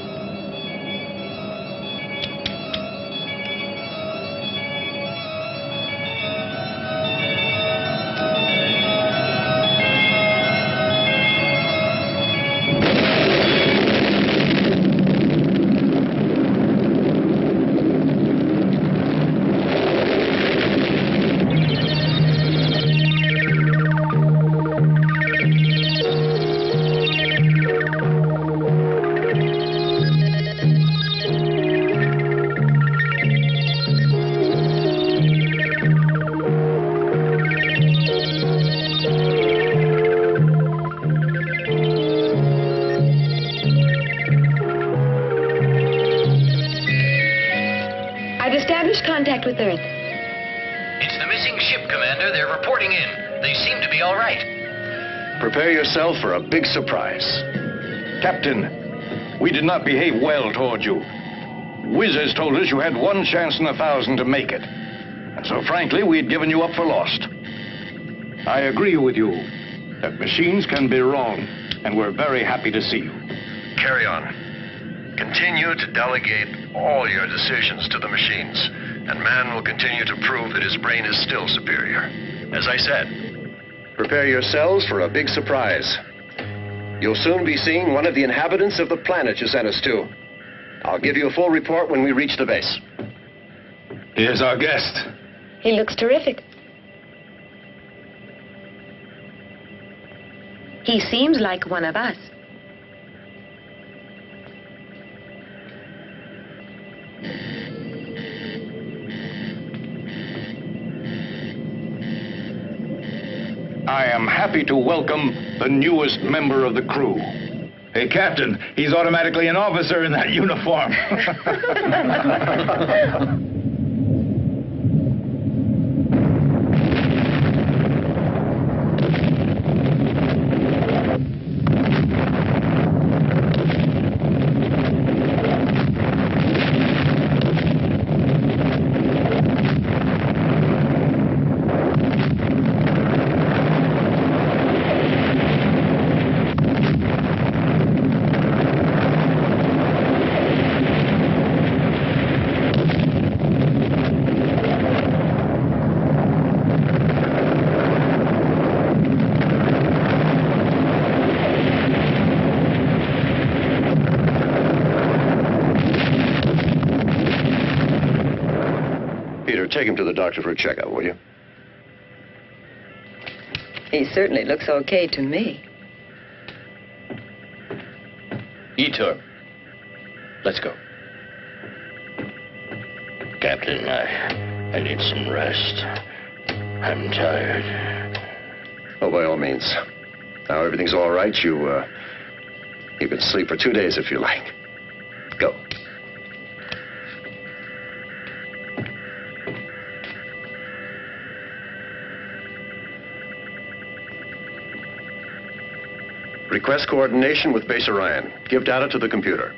Contact with Earth. It's the missing ship, Commander. They're reporting in. They seem to be all right. Prepare yourself for a big surprise. Captain, we did not behave well toward you. Whizzes told us you had 1 chance in 1,000 to make it. And so, frankly, we had given you up for lost. I agree with you that machines can be wrong, and we're very happy to see you. Carry on. Continue to delegate all your decisions to the machines. and man will continue to prove that his brain is still superior. As I said, prepare yourselves for a big surprise. You'll soon be seeing one of the inhabitants of the planet you sent us to. I'll give you a full report when we reach the base. Here's our guest. He looks terrific. He seems like one of us. I am happy to welcome the newest member of the crew. Hey, Captain, he's automatically an officer in that uniform. Take him to the doctor for a checkup, will you? He certainly looks okay to me. Etor, let's go. Captain, I need some rest. I'm tired. Oh, by all means. Now everything's all right. You can sleep for 2 days if you like. Go. Request coordination with Base Orion. Give data to the computer.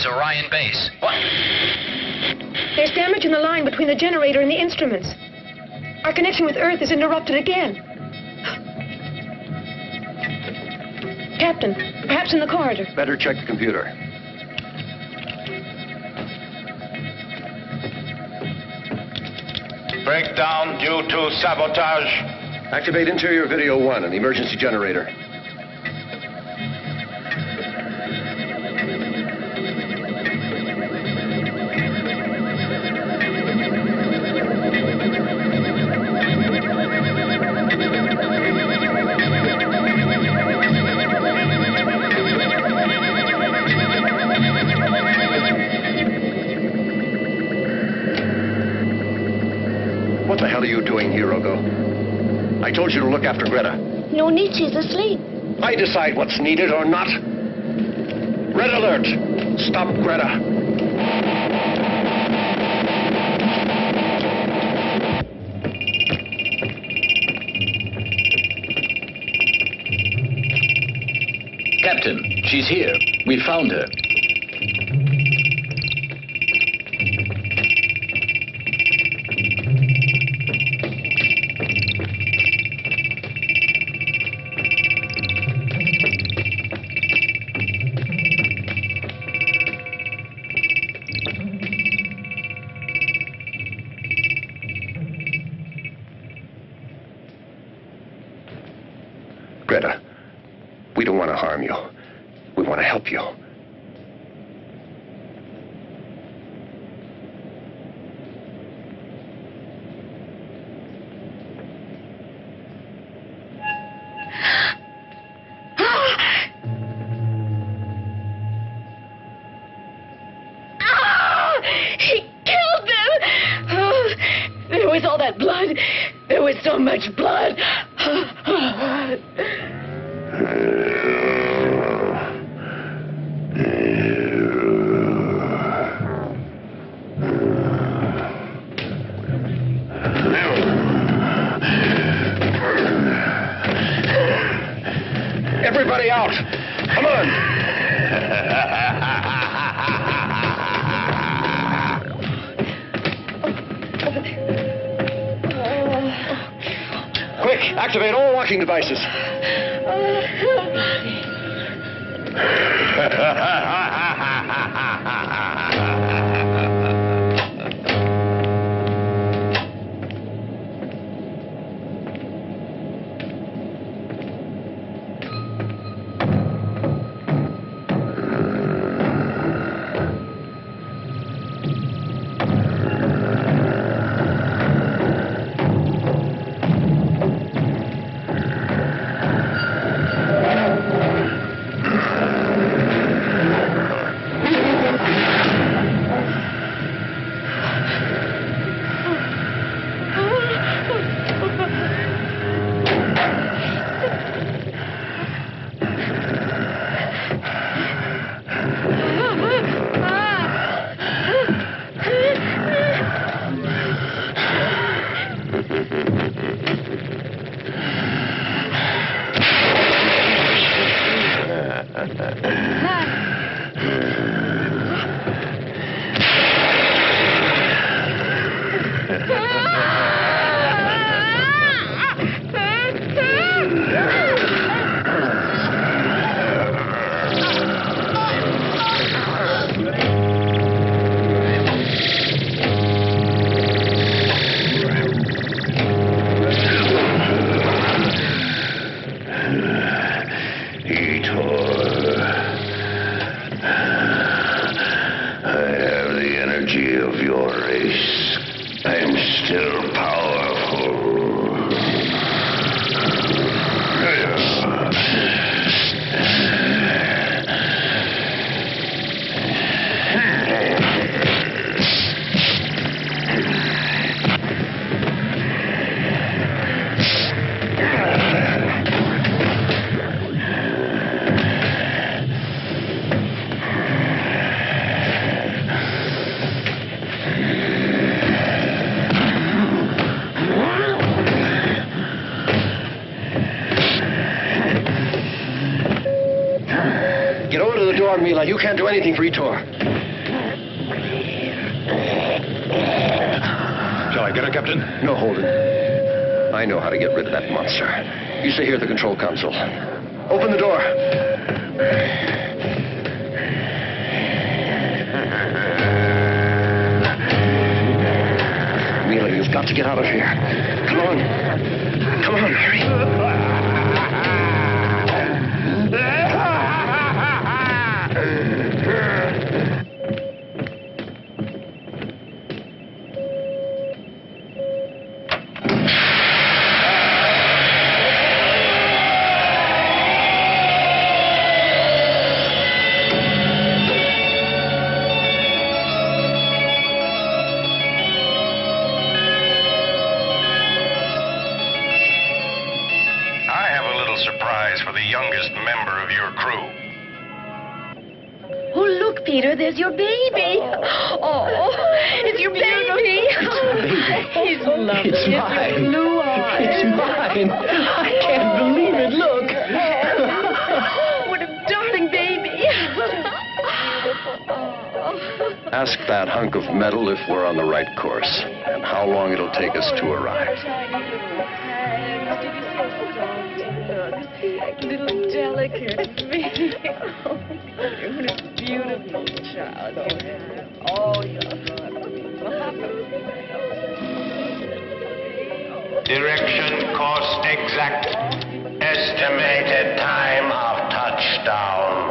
Orion Base. What? There's damage in the line between the generator and the instruments. Our connection with Earth is interrupted again. Captain, perhaps in the corridor. Better check the computer. Breakdown due to sabotage. Activate interior video 1 and the emergency generator. What the hell are you doing here, Ogo? I told you to look after Greta. No need, she's asleep. I decide what's needed or not. Red alert! Stop Greta. Captain, she's here. We found her. Greta, we don't want to harm you. We want to help you. He killed them! Oh, there was all that blood. There was so much blood. Quick, activate all locking devices. Mila, you can't do anything for Etor. Shall I get her, Captain? No, Holden. I know how to get rid of that monster. You stay here at the control console. Open the door. Mila, you've got to get out of here. Come on. Come on, hurry. For the youngest member of your crew. Oh, look, Peter, there's your baby. Oh, it's your baby. He's lovely. It's mine. His blue eyes. It's mine. I can't believe it. Look. What a darling baby. Ask that hunk of metal if we're on the right course, and how long it'll take us to arrive. Little delicate baby. Oh, what a beautiful child. Oh, you're Direction, course exact. Estimated time of touchdown